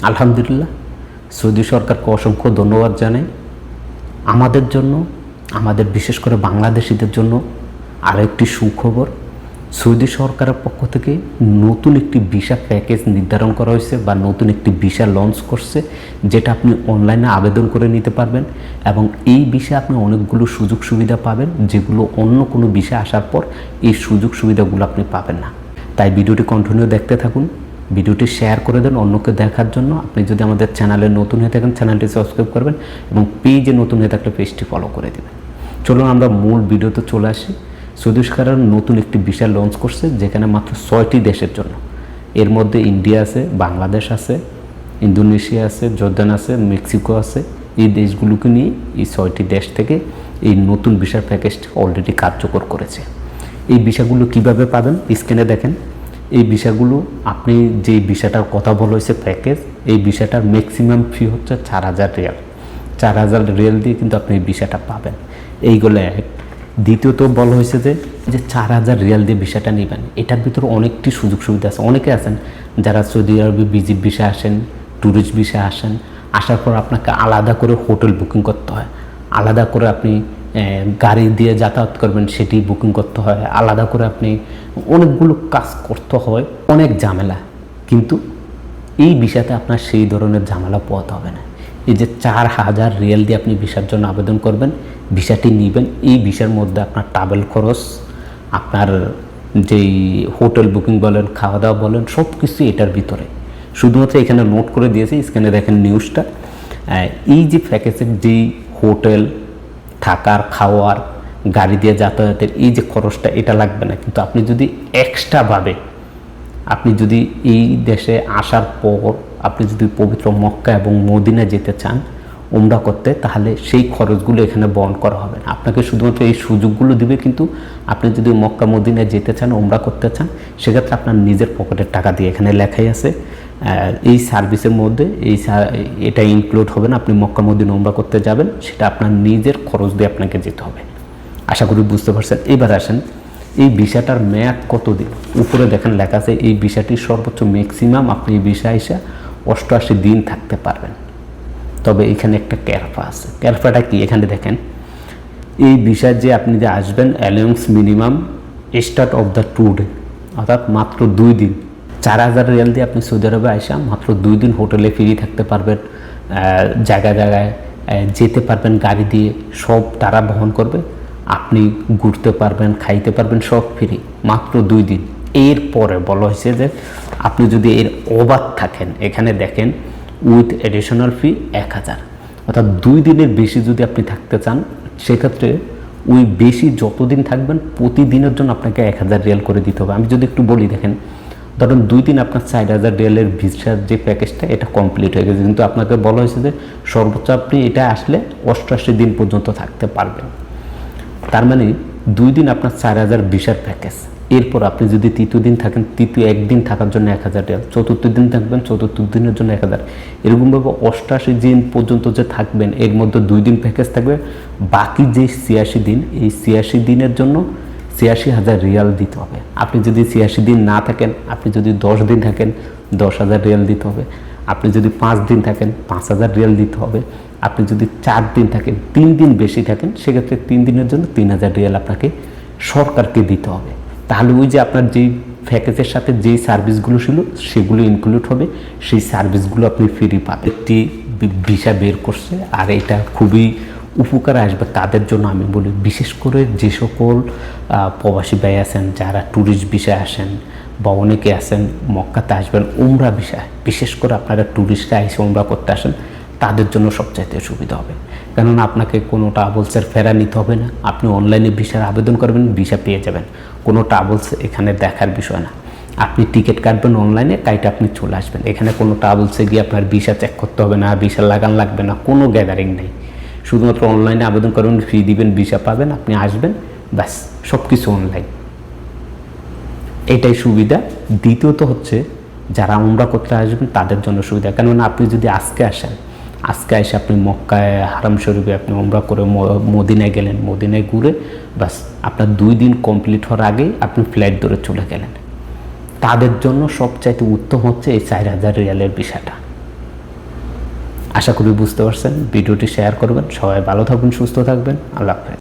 আলহামদুলিল্লাহ, সৌদি সরকারকে অসংখ্য ধন্যবাদ জানাই। আমাদের জন্য, আমাদের বিশেষ করে বাংলাদেশিদের জন্য আরও একটি সুখবর। সৌদি সরকারের পক্ষ থেকে নতুন একটি ভিসা প্যাকেজ নির্ধারণ করা হয়েছে বা নতুন একটি ভিসা লঞ্চ করছে, যেটা আপনি অনলাইনে আবেদন করে নিতে পারবেন এবং এই ভিসা আপনি অনেকগুলো সুযোগ সুবিধা পাবেন, যেগুলো অন্য কোনো ভিসা আসার পর এই সুযোগ সুবিধাগুলো আপনি পাবেন না। তাই ভিডিওটি কন্টিনিউ দেখতে থাকুন, ভিডিওটি শেয়ার করে দেন অন্যকে দেখার জন্য। আপনি যদি আমাদের চ্যানেলে নতুন হয়ে থাকেন চ্যানেলটি সাবস্ক্রাইব করবেন এবং পেজে নতুন হয়ে থাকলে পেজটি ফলো করে দেবেন। চলুন আমরা মূল ভিডিওতে চলে আসি। সৌদি সরকার নতুন একটি ভিসা লঞ্চ করছে, যেখানে মাত্র 6টি দেশের জন্য। এর মধ্যে ইন্ডিয়া আছে, বাংলাদেশ আছে, ইন্দোনেশিয়া আছে, জর্দান আছে, মেক্সিকো আছে। এই দেশগুলোকে নিয়ে এই 6টি দেশ থেকে এই নতুন ভিসার প্যাকেজটি অলরেডি কার্যকর করেছে। এই ভিসাগুলো কিভাবে পাবেন স্ক্রিনে দেখেন। এই ভিসাগুলো আপনি যে ভিসাটার কথা বলা হয়েছে প্যাকেজ, এই ভিসাটার ম্যাক্সিমাম ফি হচ্ছে 4000 রিয়াল। 4000 রিয়াল দিয়ে কিন্তু আপনি এই ভিসাটা পাবেন। এইগুলো এক। দ্বিতীয়ত বলা হয়েছে যে 4000 রিয়াল দিয়ে ভিসাটা নেবেন, এটার ভিতরে অনেকটি সুযোগ সুবিধা আছে। অনেকে আছেন যারা সৌদি আরবে ভিজিট ভিসা আসেন, ট্যুরিস্ট ভিসা আসেন, আসার পর আপনাকে আলাদা করে হোটেল বুকিং করতে হয়, আলাদা করে আপনি গাড়ি দিয়ে যাতায়াত করবেন সেটি বুকিং করতে হয়, আলাদা করে আপনি অনেকগুলো কাজ করতে হয়, অনেক ঝামেলা। কিন্তু এই ভিসাতে আপনার সেই ধরনের ঝামেলা পোহাতে হবে না। এই যে 4000 রিয়াল দিয়ে আপনি ভিসার জন্য আবেদন করবেন, ভিসাটি নেবেন, এই ভিসার মধ্যে আপনার ট্রাভেল খরচ, আপনার যেই হোটেল বুকিং বলেন, খাওয়া দাওয়া বলেন, সব কিছু এটার ভিতরে। শুধুমাত্র এখানে নোট করে দিয়েছি, স্ক্রিনে দেখেন নিউজটা। এই যে প্যাকেজের যেই হোটেল, থাকার, খাওয়ার, গাড়ি দিয়ে যাতায়াতের এই যে খরচটা, এটা লাগবে না। কিন্তু আপনি যদি এক্সট্রাভাবে আপনি যদি এই দেশে আসার পর আপনি যদি পবিত্র মক্কা এবং মদিনা যেতে চান উমরা করতে, তাহলে সেই খরচগুলো এখানে বহন করা হবে না। আপনাকে শুধুমাত্র এই সুযোগগুলো দিবে, কিন্তু আপনি যদি মক্কা মদিনায় যেতে চান, উমরা করতে চান, সেক্ষেত্রে আপনার নিজের পকেটের টাকা দিয়ে, এখানে লেখাই আছে এই সার্ভিসের মধ্যে এটা ইনক্লুড হবে না। আপনি মক্কা মদিনা উমরা করতে যাবেন, সেটা আপনার নিজের খরচ দিয়ে আপনাকে যেতে হবে। আশা করি বুঝতে পারছেন। এবার আসেন, এই ভিসাটার মেয়াদ কতদিন? উপরে দেখেন লেখা আছে এই ভিসাটির সর্বোচ্চ ম্যাক্সিমাম আপনি এই ভিসা এসে 88 দিন থাকতে পারবেন। তবে এখানে একটা ক্যারফা আছে। ক্যারফাটা কি? এখানে দেখেন, এই ভিসা যে আপনি যে আসবেন, allowance minimum start of the tour day, অর্থাৎ মাত্র 2 দিন। 4000 রিয়াল দিয়ে আপনি সৌদি আরবে আসা মাত্র 2 দিন হোটেলে ফ্রি থাকতে পারবেন, জায়গায় জায়গায় যেতে পারবেন, গাড়ি দিয়ে সব তারা বহন করবে, আপনি ঘুরতে পারবেন, খাইতে পারবেন, সব ফ্রি, মাত্র 2 দিন। এরপরে বলা হয়েছে যে আপনি যদি এর ওভার থাকেন, এখানে দেখেন উইথ এডিশনাল ফি 1000, অর্থাৎ 2 দিনের বেশি যদি আপনি থাকতে চান, সেক্ষেত্রে ওই বেশি যতদিন থাকবেন প্রতিদিনের জন্য আপনাকে 1000 রিয়াল করে দিতে হবে। আমি যদি একটু বলি, দেখেন ধরুন 2 দিন আপনার 4000 রিয়ালের ভিসার যে প্যাকেজটা, এটা কমপ্লিট হয়ে গেছে, কিন্তু আপনাকে বলা হয়েছে যে সর্বোচ্চ আপনি এটা আসলে 88 দিন পর্যন্ত থাকতে পারবেন। তার মানে 2 দিন আপনার 4000 ভিসার প্যাকেজ। এরপর আপনি যদি তৃতীয় দিন থাকেন, তৃতীয় একদিন থাকার জন্য 1000 রিয়াল, চতুর্থ দিন থাকবেন, চতুর্থ দিনের জন্য 1000। এরকমভাবে 88 দিন পর্যন্ত যে থাকবেন, এর মধ্যে 2 দিন প্যাকেজ থাকবে, বাকি যে 86 দিন, এই 86 দিনের জন্য 86,000 রিয়াল দিতে হবে। আপনি যদি 86 দিন না থাকেন, আপনি যদি 10 দিন থাকেন, 10,000 রিয়াল দিতে হবে। আপনি যদি 5 দিন থাকেন, 5000 রিয়াল দিতে হবে। আপনি যদি 4 দিন থাকেন, 3 দিন বেশি থাকেন, সেক্ষেত্রে 3 দিনের জন্য 3000 রিয়াল আপনাকে সরকারকে দিতে হবে। তাহলে ওই যে আপনার যেই প্যাকেজের সাথে যেই সার্ভিসগুলো ছিল সেগুলো ইনক্লুড হবে, সেই সার্ভিসগুলো আপনি ফ্রি পাবেন। একটি ভিসা বের করছে, আর এটা খুবই উপকার আসবে তাদের জন্য। আমি বলি, বিশেষ করে যে সকল প্রবাসী ভাই আছেন, যারা ট্যুরিস্ট ভিসায় আসেন, বা অনেকে আছেন মক্কাতে আসবেন উমরা ভিসায়, বিশেষ করে আপনারা ট্যুরিস্টরা এসে উমরা করতে আসেন, তাদের জন্য সবচাইতে সুবিধা হবে। কেননা আপনাকে কোনো ট্রাভেলসের ফেরা নিতে হবে না। আপনি অনলাইনে ভিসার আবেদন করবেন, ভিসা পেয়ে যাবেন। কোনো ট্রাভেলস এখানে দেখার বিষয় না। আপনি টিকিট কাটবেন অনলাইনে, কাইটে আপনি চলে আসবেন। এখানে কোনো ট্রাভেলসে গিয়ে আপনার ভিসা চেক করতে হবে না, ভিসা লাগান লাগবে না, কোনো গ্যাদারিং নেই। শুধুমাত্র অনলাইনে আবেদন করবেন, ফি দিবেন, ভিসা পাবেন, আপনি আসবেন, ব্যাস, সব কিছু অনলাইন। এটাই সুবিধা। দ্বিতীয়ত হচ্ছে যারা উমরা করতে আসবেন তাদের জন্য সুবিধা। কেননা আপনি যদি আজকে আসেন, আজকে এসে আপনি মক্কায় হারাম শরীফে আপনি উমরা করে মদিনায় গেলেন, মদিনায় ঘুরে ব্যাস আপনার 2 দিন কমপ্লিট হওয়ার আগেই আপনি ফ্লাইট ধরে চলে গেলেন, তাদের জন্য সবচাইতে উত্তম হচ্ছে এই 4000 রিয়ালের ভিসাটা। আশা করি বুঝতে পারছেন। ভিডিওটি শেয়ার করবেন। সবাই ভালো থাকবেন, সুস্থ থাকবেন। আল্লাহ হাফেজ।